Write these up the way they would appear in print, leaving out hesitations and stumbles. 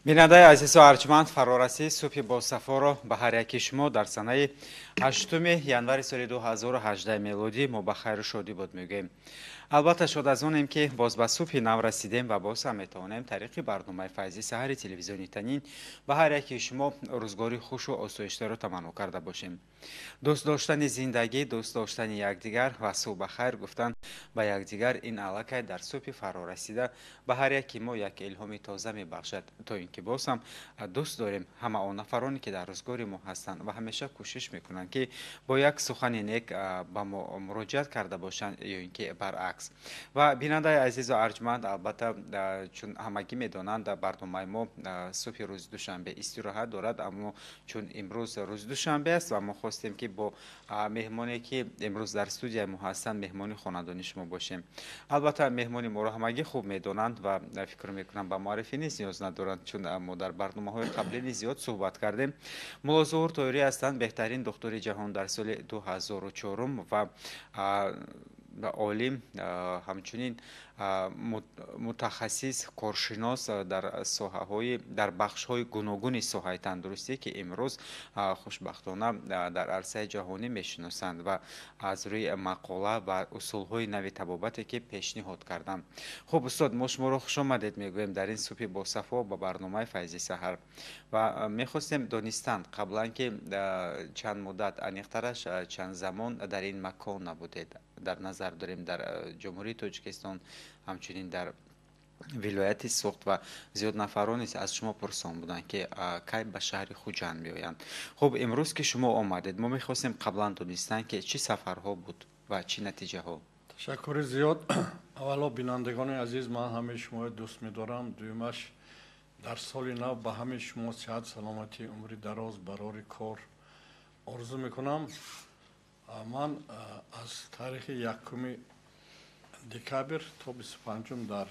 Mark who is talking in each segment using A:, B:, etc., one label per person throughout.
A: بیننده عزیز و ارجمند، فرارسی صبح با صفا به هر یک شما در سنه 8 январи соли 2018 мелодӣ мо ба хайру шодӣ буд мегӯем. албатта шод аз онем ки боз ба субҳи нав расидем ва боз ҳам метавонем тариқи барномаи файзи саҳари телевизиони танин ба ҳар яки шумо рӯзгори хушу осоиштаро таманно карда бошем. дӯст доштани зиндагӣ, дӯст доштани якдигар ва субҳ ба хайр гуфтан ба якдигар ин аллакай дар субҳи фарорасида ба ҳар яки мо як илҳоми тоза мебахшад, то ин ки боз ҳам дӯст дорем ҳама он нафароне ки дар рӯзгори мо ҳастанд ва ҳамеша кӯшиш мекунанд ки бо як сухани нек ба мо муроҷиат карда бошанд ё ин ки баръакс. ва бинандаи азизу арҷманд, албатта чун ҳамагӣ медонанд барномаи мо субҳи рӯзи душанбе истироҳат дорад, аммо чун имрӯз рӯзи душанбе аст ва мо хостем ки бо меҳмоне ки имрӯз дар студияи мо ҳастанд меҳмони хонадони шумо бошем. албатта меҳмони моро ҳамагӣ хуб медонанд ва фикр мекунам ба муаррифӣ низ ниёз надоранд, чун мо дар барномаҳои қаблӣ зиёд суҳбат кардем. мулло зуҳур тоҳирӣ ҳастанд, беҳтарин духтури ҷаҳон дар соли 2004 ва олим, ҳамчунин мутахассис, коршинос дар соҳаҳои дар бахшҳои гуногуни соҳаи тандурустӣ ки имрӯз хушбахтона дар арсаи ҷаҳонӣ мешиносанд ва аз рӯи мақола ва усулҳои нави табобате ки пешниҳод карданд. хуб устод, мо шуморо хушомадед мегӯем дар ин субҳи босафо ба барномаи файзи саҳар ва мехостем донистан қаблан ки чанд муддат, аниқтараш чанд замон дар ин макон набудед. дар назар дорем дар ҷумҳурии Тоҷикистон, ҳамчунин дар вилояти Суғд ва зиёд нафароне аз шумо пурсон буданд ки кай ба шаҳри Хуҷанд меоянд. хуб, имрӯз ки шумо омадед, мо мехостем қаблан донистан ки чӣ сафарҳо буд ва чӣ натиҷаҳо.
B: ташаккури зиёд. аввало бинандагони азиз, ман ҳамаи шуморо дӯст медорам. дуюмаш, дар соли нав ба ҳамаи шумо сиҳат, саломатӣ, умри дароз, барори кор орзу мекунам. ман аз таърихи 1 декабр то 25 дар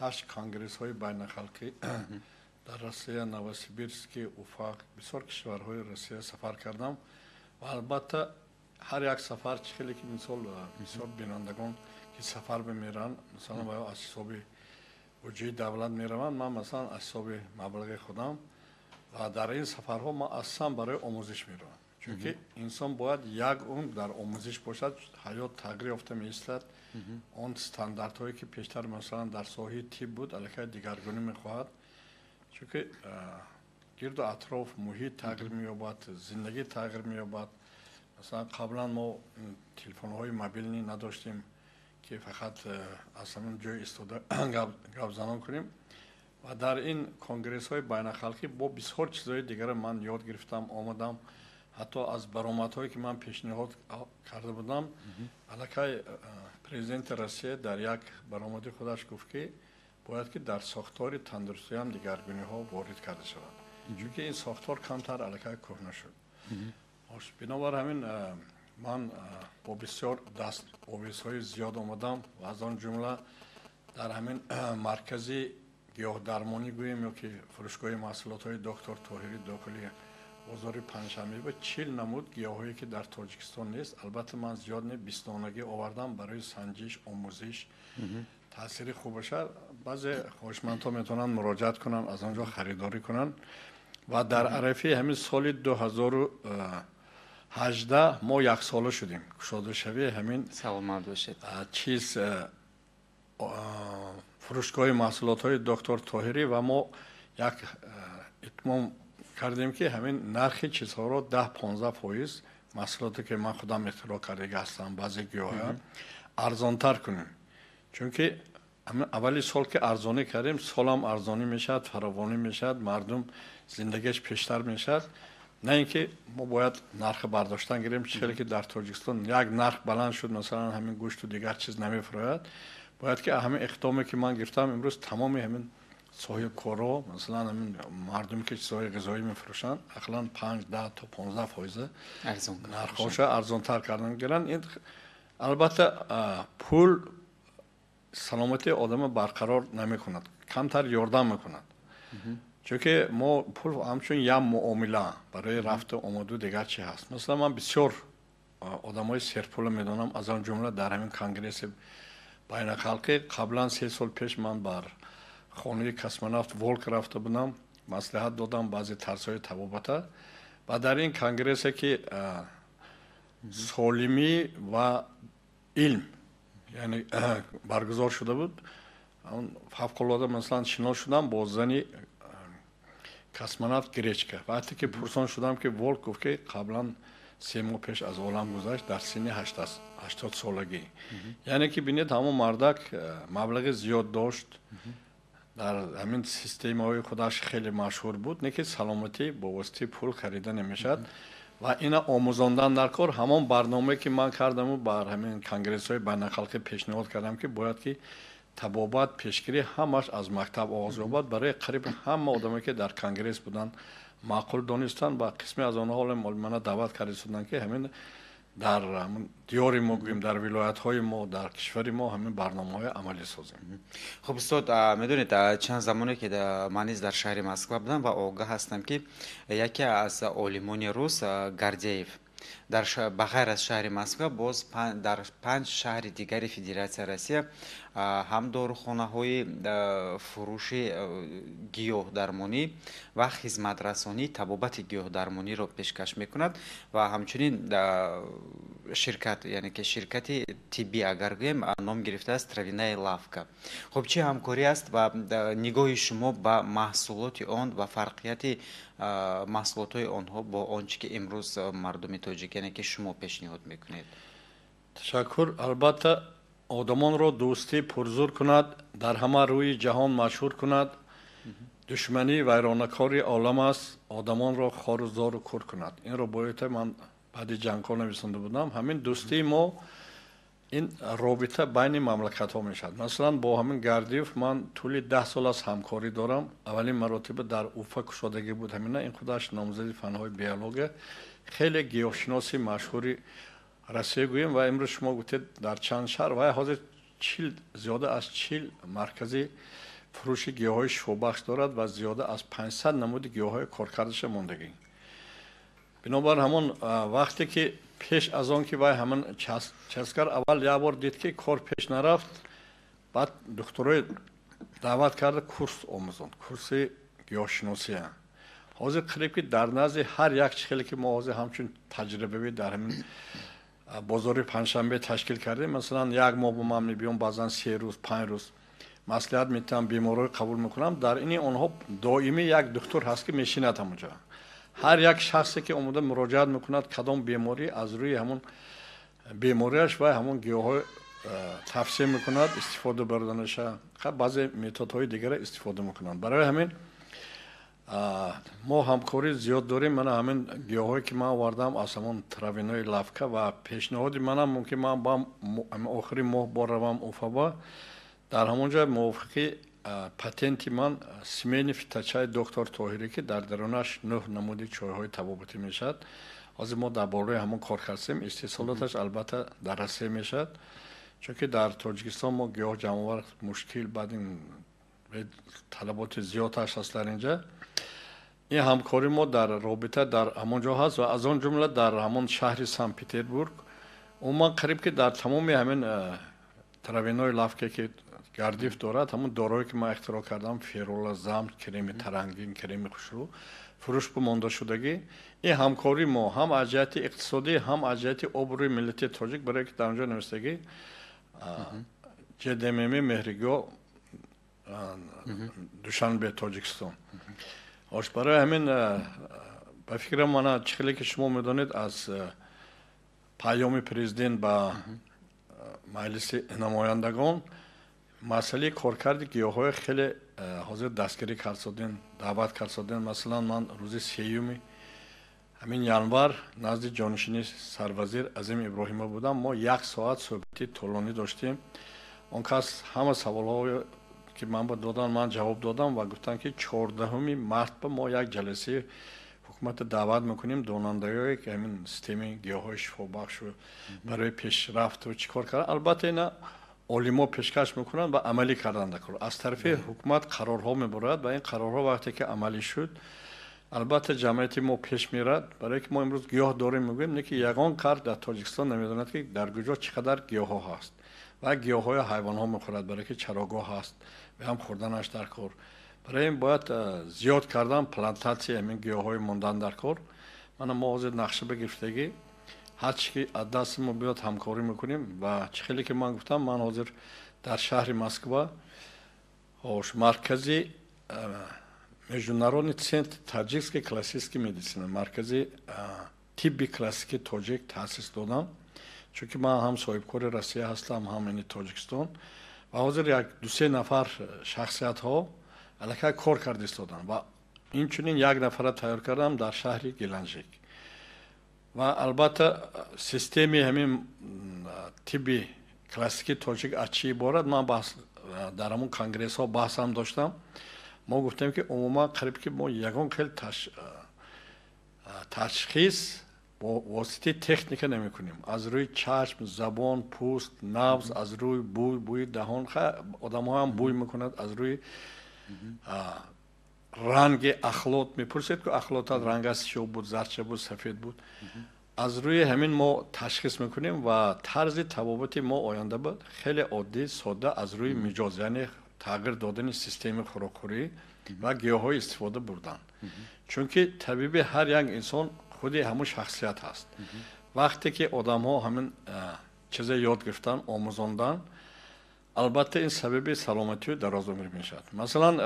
B: 8 конгрессҳои байналхалқӣ дар Россия, Новосибирск, Уфа, бисёр кишварҳои Россия сафар кардам ва албатта ҳар як сафар чӣ хеле ки мисол бисёр бинандагон ки сафар мемеранд, масалан аз ҳисоби буҷаи давлат мераванд, ман масалан аз ҳисоби маблағи худам ва дар ин сафарҳо ман асlan барои омӯзиш меравам. чунки инсон бояд як умр дар омӯзиш бошад, ҳаёт тағйир ёфта меистад. он стандартҳое ки пештар масалан дар соҳаи тиб буд, аллакай дигаргунӣ мехоҳад, чунки гирду атроф муҳит тағйир меёбад, зиндагӣ тағйир меёбад. масалан қаблан мо телефонҳои мобилӣ надоштем ки фақат аз ҳамин ҷой истода гапзанон кунем ва дар ин конгрессҳои байналхалқӣ бо бисёр чизҳои дигаре ман ёд гирифтам, омадам. ҳатто аз баромадҳое ки ман пешниҳод карда будам, аллакай президенти Россия дар як баромади худаш гуфт ки бояд ки дар сохтори тандурустиам дигаргуниҳо ворид карда шавад, чунки ин сохтор камтар аллакай кӯҳна шуд. бинобар ҳамин ман бо бисёр дастовизҳои зиёд омадам ва аз он ҷумла дар ҳамин маркази гиёҳдармонӣ гӯем ё ки фурӯшгоҳи маҳсулотҳои доктор Тоҳирӣ дохили бозори Панҷшанбе 40 намуд гиёҳое ки дар Тоҷикистон нест. албатта ман зиёд не 20 донагӣ овардам барои санҷиш, омӯзиш, таъсири хуб бошад. баъзе хоҳишмандҳо метавонанд муроҷиат кунанд, аз онҷо харидорӣ кунанд ва дар арафи ҳамин соли 2018 мо яксола шудем. кушодашавии ҳамин
A: саломат бошед
B: чиз фурӯшгоҳи маҳсулотҳои доктор Тоҳирӣ ва мо як итмом кардем ки ҳамин нархи чизҳоро 10-15% маҳсулоте ки ман худам ихтироъ карда ҳастам, баъзе гиёҳҳоя арзонтар кунем. чунки аввали сол ки арзонӣ кардем, солам арзонӣ мешавад, фаровонӣ мешавад, мардум зиндагиаш бештар мешавад. на ин ки мо бояд нархи бардоштан гирем. чӣ хеле ки дар Тоҷикистон як нарх баланд шуд, масалан ҳамин гӯшту дигар чиз намефурӯяд, бояд ки ҳамин иқдоме ки ман гирифтам имрӯз тамоми ҳамин соҳаи корро, масалан ҳамин мардуме ки чизҳои ғизоӣ мефурӯшанд, ақаллан 5-10 то 15% нархҳоша арзонтар кардан гиранд. ин албатта пул саломатии одама барқарор намекунад, камтар ёрдам мекунад. чунки мо пул ҳамчун як муомила барои рафту омаду дигар чи ҳаст. масалан ман бисёр одамои серпула медонам, аз он ҷумла дар ҳамин конгресси байналхалқӣ қаблан 3 сол пеш ман бар хонаи космонавт Волк рафта будам. маслиҳат додам баъзе тарсҳои табобата ва дар ин конгрессе ки солимӣ ва илм яъне баргузор шуда буд фавқулода масалан шинос шудам бо зани космонавт Гречка. Вақте ки пурсон шудам ки Волк гуфт ки қаблан 3 моҳ пеш аз олам гузашт дар синни 80 солагӣ. Яъне ки бинед ҳамон мардак маблағи зиёд дошт, дар ҳамин системаҳои худаш хеле машҳур буд, не ки саломатӣ бо воситаи пул харида намешавад ва ина омӯзондан дар кор ҳамон барномае ки ман кардаму бар ҳамин конгрессҳои байналхалқӣ пешниҳод кардам ки бояд ки табобат пешгирӣ ҳамаш аз мактаб оғоз ёбад барои қариб ҳама одаме ки дар конгресс буданд маъқул донистанд ва қисме аз онҳо мана даъват кардистуданд ки ҳамин дар диёри мо гӯем дар вилоятҳои мо дар кишвари мо ҳамин барномаҳои амалӣ созем.
A: хуб устод, медонед чанд замоне ки ман низ дар шаҳри Москва будам ва огаҳ ҳастам ки яке аз олимони рус Гардеев ба ғайр аз шаҳри Москва боз дар 5 шаҳри дигари Федератсияи Россия ҳам дорухонаҳои фурӯши гиёҳдармонӣ ва хизматрасонӣ табобати гиёҳдармониро пешкаш мекунад ва ҳамчунин ширкат, яъне ки ширкати тиббӣ агар гӯем ном гирифтааст Травяная лавка. Хуб чӣ ҳамкорӣ аст ва нигоҳи шумо ба маҳсулоти он ва фарқияти маҳсулотҳои онҳо бо он чӣ ки имрӯз мардуми тоҷик, яъне ки шумо пешниҳод мекунед?
B: Ташаккур. Албатта одамонро дӯстӣ пурзур кунад, дар ҳама рӯи ҷаҳон машҳур кунад. Душманӣ вайронакори олам аст, одамонро хору зору кур кунад. Инро бояд ман баъди ҷангҳо нависонда будам. Ҳамин дӯстии мо ин робита байни мамлакатҳо мешавад. Масалан бо ҳамин Гардиев ман тӯли 10 сол аст ҳамкорӣ дорам. Аввалин маротиба дар Уфа кушодагӣ буд. Ҳамина ин худаш номзади фанҳои биология, хеле гиёҳшиноси машҳури Россия гӯем ва имрӯз шумо гуфтед дар чанд шаҳр ва ҳозир зиёда аз 40 маркази фурӯши гиёҳҳои шифобахш дорад ва зиёда аз 500 намуди гиёҳҳои коркардаша мондагӣ. Бинобар ҳамон вақте ки пеш аз он ки вай ҳамин часкар аввал як бор дид ки кор пеш нарафт, баъд духтурои даъват карда курс омӯзонд, курси гиёҳшиносия. ҳозир қариб ки дар назди ҳар як чихеле ки мо ҳозир ҳамчун таҷрибавӣ дар ҳамин бозори панҷшанбе ташкил кардем, масалан як моҳ бо ман мебиём, баъзан 3 рӯз 5 рӯз маслиҳат метиҳам, беморро қабул мекунам. Дар ини онҳо доимӣ як духтур ҳаст ки мешинад ҳамонҷо. ҳар як шахсе ки омода муроҷиат мекунад кадом беморӣ аз рӯи ҳамон бемориаш ва ҳамон гиёҳҳо тавсия мекунад, истифода барданаша баъзе методҳои дигара истифода мекунанд. Барои ҳамин мо ҳамкорӣ зиёд дорем. Мана ҳамин гиёҳҳое ки ман овардам аз ҳамон Травяной лавка ва пешниҳоди манам мумкин ман ба охири моҳ боравам Уфаба, дар ҳамонҷо мувофиқи патенти ман семейни фиточай доктор Тоҳирӣ ки дар дарунаш 9 намуди чойҳои табобатӣ мешавад. ҳозир мо дар болои ҳамон кор кардем. истеҳсолоташ албатта дар Россия мешавад, чунки дар Тоҷикистон мо гиёҳ ҷамъовар мушкил баъди талаботи зиёдаш ҳаст дар инҷа. ин ҳамкори мо дар робита дар ҳамонҷо ҳаст ва аз он ҷумла дар ҳамон шаҳри Санкт Петербург умуман қариб ки дар тамоми ҳамин Травяной лавка ки Гардиев дорад, ҳамон дороҳое ки ман ихтироъ кардам, ферола, замт, креми тарангин, креми хушрӯ, фурӯш бо мондашудагӣ, ин ҳамкори мо ҳам аз ҷиҳати иқтисодӣ, ҳам аз ҷиҳати обрӯи миллати тоҷик, барое ки дар онҷо навистагӣ ҷДММ меҳригоҳ Душанбе, Тоҷикистон. Барои ҳамин ба фикрам мана чихеле ки шумо медонед аз паёми президент ба маҷлиси намояндагон масъалаи коркарди гиёҳҳои хеле ҳозир дастгирӣ кардсодем, даъват кардсодем. Масалан ман рӯзи 3 ҳамин январ назди ҷонишини сарвазир Азим Иброҳимов будам. мо 1 соат суҳбати тӯлонӣ доштем. он кас ҳама саволҳое ки ман ба додан ман ҷавоб додам ва гуфтанд ки 14 мартба мо як ҷаласаи ҳукумата даъват мекунем, донандаҳое ки ҳамин системи гиёҳҳои шифобахшу барои пешрафту чӣ кор кардан. Албатта ина олимо пешкаш мекунанд ва амалӣ кардан кор. Аз тарафи ҳукумат қарорҳо мебарад ва ин қарорҳо вақте ки амалӣ шуд, албатта ҷамъияти мо пеш мерад. Барое ки мо имрӯз гиёҳ дорем мегӯем, не ки ягон кар дар Тоҷикистон намедонад ки дар куҷо чӣ қадар гиёҳҳо ҳаст ва гиёҳҳои ҳайвонҳо мехӯрад, барое ки чарогоҳ ҳаст ва ҳам хӯрданаш дар кор. برای این باید زیاد کردن پلانتاسی همین گیاهای موندن در کار. من ما حاضر نقشه بگرفتگی هر چی که از دست ما بیاد همکاری میکنیم و خیلی که من گفتم من حاضر در شهر مسکو хош маркази международный центр таджикской классической медицины, маркази тибби классики тоҷик таъсис додам, чунки ман ҳам соҳибкори Россия ҳастам, ҳам ини Тоҷикистон ва ҳозир як ду-се нафар шахсиятҳо аллакай кор карда истоданд ва инчунин як нафара тайёр кардам дар шаҳри Геланҷик. ва албатта системаи ҳамин тибби классики тоҷик аз чӣ иборат ман дар ҳамон конгрессҳо баҳсам доштам. мо гуфтем ки умуман қариб ки мо ягон хел ташхис бо воситаи техника намекунем. аз рӯи чашм, забон, пӯст, навз, аз рӯи бӯй, бӯи даҳон, одамҳоам бӯй мекунад, аз рӯи ранги ахлот мепурсед ки ахлотат рангаш чӣ буд, зарча буд, сафед буд. аз рӯи ҳамин мо ташхис мекунем ва тарзи табобати мо оянда буд хеле оддӣ, содда, аз рӯи миҷоз, яъне тағйир додани системаи хӯрокхӯрӣ ва гиёҳҳои истифода бурдан. чунки табиби ҳар як инсон худи ҳамун шахсият ҳаст. вақте ки одамҳо ҳамин чизе ёд гирифтан, омӯзондан, албатта ин сабаби саломатию дарозумрӣ мешавад. масалан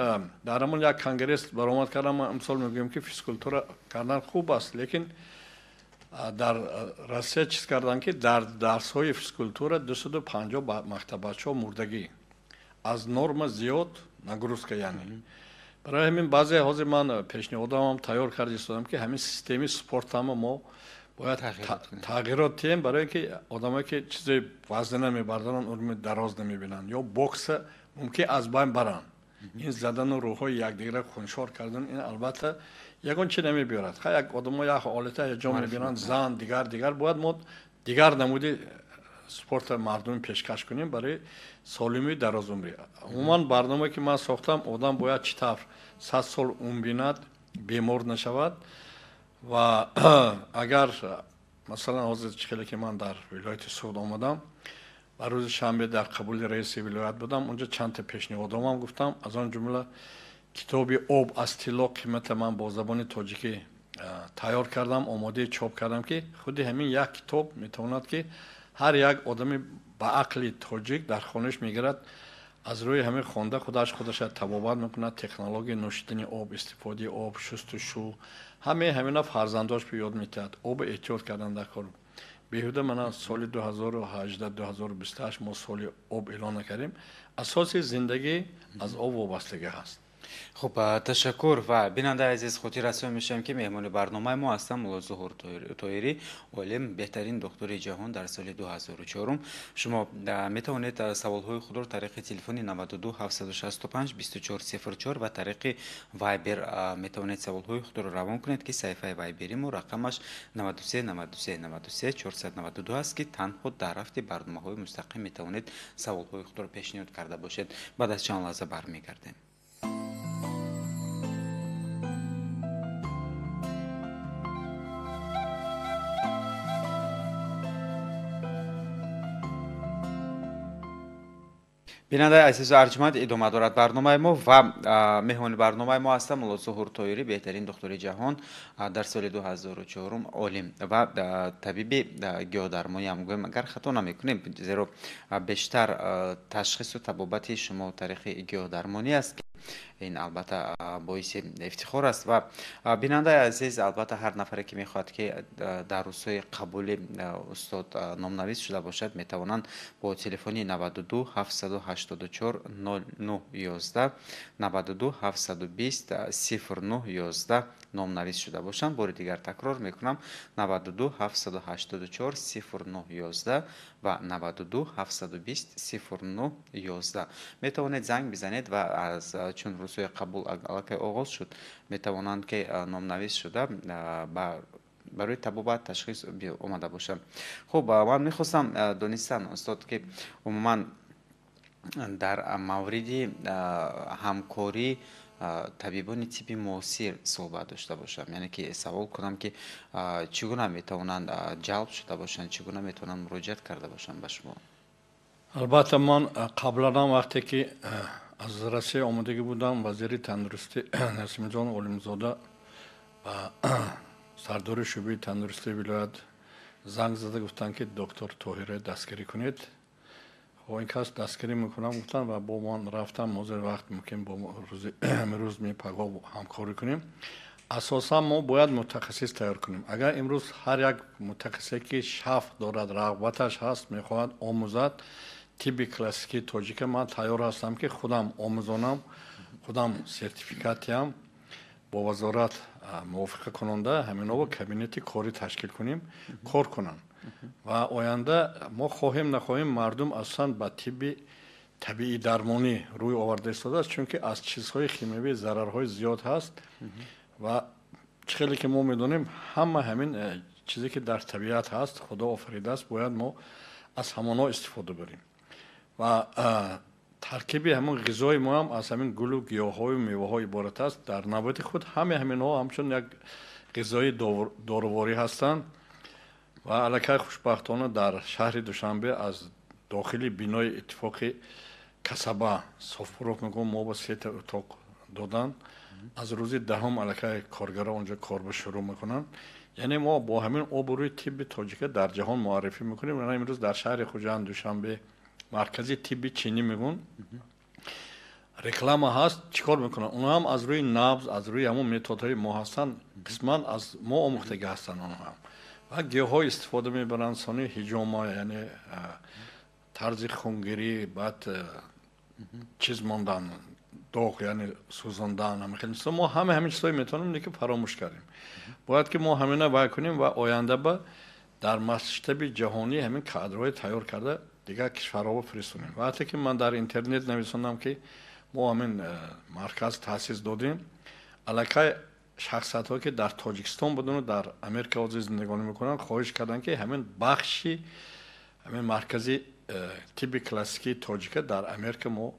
B: дар ҳамон як конгресс баромад кардам, мисол мегӯям ки физкултура кардан хуб аст, лекин дар Россия чиз кардан ки дар дарсҳои физкултура 250 мактабачаҳо мурдагӣ аз норма зиёд нагрузка, яъне барои ҳамин баъзе ҳозир ман пешниҳодамам тайёр карда истодам ки ҳамин системаи спортама мо бояд тағйирот диҳем, барое ки одамое ки чизе вазна намебардоранд, умри дароз намебинанд, ё бокса мумкин аз байн баранд. ин задану рӯҳҳои якдигара хуншор кардан, ин албатта ягон чӣ намебиёрад. як одамо як ҳолата ҳеҷо мебинанд, зан дигар бояд мо дигар намуди спорта мардуми пешкаш кунем барои солимии дарозумрӣ. умуман барномае ки ман сохтам, одам бояд чӣ тавр 100 сол умр бинад, бемор нашавад ва агар масалан ҳозир хеле ки ман дар вилояти Суд омадам ва рӯзи шанбе дар қабули раиси вилоят будам, унҷо чандта пешниҳодомам гуфтам, аз он ҷумла китоби об аз тилло қимата ман бо забони тоҷикӣ тайёр кардам, омодаи чоп кардам ки худи ҳамин як китоб метавонад ки ҳар як одами ба ақли тоҷик дар хонааш мегирад, аз рӯи ҳамин хонда худаша табобат мекунад, технологияи нӯшидани об, истифодаи об, шустушу, ҳамина фарзандош бо ёд метиҳад, об эҳтиёт кардан дар кор. беҳуда мана соли 2018-2028 мо соли об эълон накардем. асоси зиндагӣ аз об вобастагӣ ҳаст.
A: хуб, ташаккур. ва бинандаи азиз хотир расоӣ мешавем ки меҳмони барномаи мо ҳастанд мулло Зуҳур Тоирӣ, олим, беҳтарин духтури ҷаҳон дар соли 2004. шумо метавонед саволҳои худро тариқи телефони 92 765 2404 ва тариқи вайбер метавонед саволҳои худро равон кунед ки саҳифаи вайбери мо рақамаш 93 93 93 492 аст ки танҳо дар рафти барномаҳои мустақим метавонед саволҳои худро пешниҳод карда бошед. баъд аз чанд лаҳза бармегардем. бинандаи азизу арҷманд, идома дорад барномаи мо ва меҳмони барномаи мо ҳастанд мулло Зуҳур Тоирӣ, беҳтарин духтури ҷаҳон, дар соли 2004 олим ва табиби гиёҳдармонӣ ҳам гӯем, агар хато намекунем, зеро бештар ташхису табобати шумо тариқи гиёҳдармонӣ аст. ин албатта боиси ифтихор аст ва бинандаи азиз, албатта ҳар нафаре ки мехоҳад ки дар рӯзҳои қабули устод номнавис шуда бошад, метавонанд бо телефони 92 784 0911 92 720 0911 номнавис шуда бошанд. бори дигар такрор мекунам, 92 784 0911 ва 92 720 0911 метавонед занг бизанед ва аз чун рӯзҳои қабул аллакай оғоз шуд, метавонанд ки номнавис шуда барои табобат ташхис омада бошанд. хуб, ман мехостам донистан устод ки умуман дар мавриди ҳамкорӣ табибони тибби муосир суҳбат дошта бошам, яъне ки савол кунам ки чӣ гуна метавонанд ҷалб шуда бошанд, чӣ гуна метавонанд муроҷиат карда бошанд ба шумо?
B: албатта ман қабланам вақте ки از راستی آمادگی بودم وزیر تندرستی نسیم جان علمزاده و سردار شعبه تندرستی ولایت زنگ زده گفتن که دکتر طاهره دستگیری کنید. خب این کس دستگیری میکنم گفتن و با من رفتم حاضر وقت میکنیم با امروز می پگاه همکاری کنیم. اساسا ما باید متخصص تیار کنیم. اگر امروز هر یک متخصصی که شفق دارد رغبتش هست میخواهد آموزد طب کلاسیکی تاجیک من تیار هستم که خودم آموزانم خودم سرتیفیکاتیم با وزارت موافقه کننده همین و کابینت کاری تشکیل کنیم کار کنن و آینده ما خواهیم نخواهیم مردم اصلا با طب طبیعی درمانی روی آورده استاده است چون که از چیزهای شیمیایی ضررهای زیاد هست و خیلی که ما میدونیم همین چیزی که در طبیعت هست خدا آفریده است باید ما از همانا استفاده بریم و ترکیب همون غذای ما هم از همین گل و گیاهای و میوه های عبارت است. در نوبت خود همین ها همچون یک غذای دارواری هستند و علاکه خوشبختانه در شهر دوشنبه از داخل بینای اتفاق کسبه صفروف میگم ما با 3 اتاق دادن از روز دهم علاکه کارگرها اونجا کار به شروع میکنن. یعنی ما با همین آبروی طب تاجیک در جهان معرفی میکنیم. یعنی امروز در شهر خوجند دوشنبه مرکزی طب چینی میگن رکلام هست چیکار میکنن اونها هم از روی نبض از روی همون متدهای ما هستن قسما از ما آموختگی هستن اونها هم و گیاهای استفاده میبرن سانی هجوما یعنی طرز خونگیری بعد چیز ماندن داغ یعنی سوزاندن همه خیلی ما همین چیزایی میتونیم که فراموش کردیم. باید که ما همینا وای کنیم و آینده با در مسطح جهانی همین کادرهای تیار کرده دیگه کشورها فرستونیم. وقتی که من در اینترنت نویسوندم که ما همین مرکز تاسیس دادیم علاقه شخصیت ها که در تاجیکستان بودن و در امریکا زندگی میکنن خواهش کردن که همین بخشی همین مرکزی طب کلاسیکی تاجیک در امریکا ما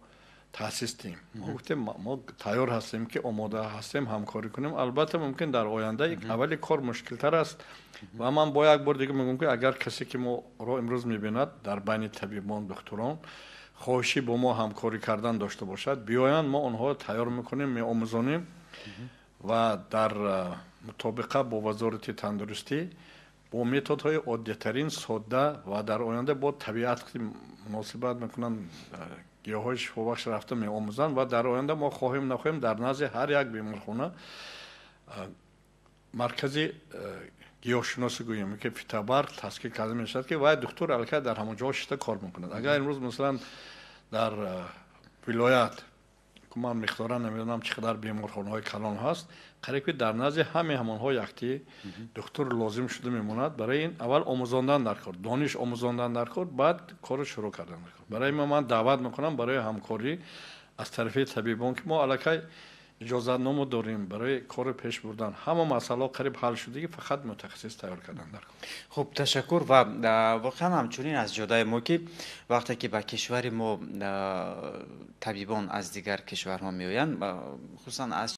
B: تاسیس دیم. ما گفتیم ما تیار هستیم که آماده هستیم همکاری کنیم. البته ممکن در آینده یک اولی کار مشکل تر است و من با یک بار دیگه میگم که اگر کسی که ما رو امروز میبیند در بین طبیبان دکتران خواهشی با ما همکاری کردن داشته باشد بیاین ما اونها تیار میکنیم میآموزانیم و در مطابقت با وزارت تندرستی با متدهای عادی ترین ساده و در آینده با طبیعت مناسبت میکنن گیاهای شفابخش رفته میآموزن و در آینده ما خواهیم نخواهیم در نزد هر یک بیمارخانه مرکزی گیاهشناسی گوییم که فیتابر تشکیل کرده میشد که وای دکتر الکه در همون جا شده کار میکند. اگر امروز مثلا در ولایت که من مقدارا نمیدونم چقدر بیمارخانه های کلان هست قریب در نزد همون ها یکتی دکتر لازم شده میموند برای این اول آموزاندن در کار دانش آموزاندن در کار بعد کار شروع کردن در کار. برای من دعوت میکنم برای همکاری از طرف طبیبان که ما الکه اجازه نامه داریم برای کار پیش بردن همه مسئله قریب حل شده که فقط متخصص تیار کردن در کار.
A: خب تشکر و واقعا همچنین از جدای ما که وقتی که به کشور ما طبیبان از دیگر کشورها میآیند خصوصا از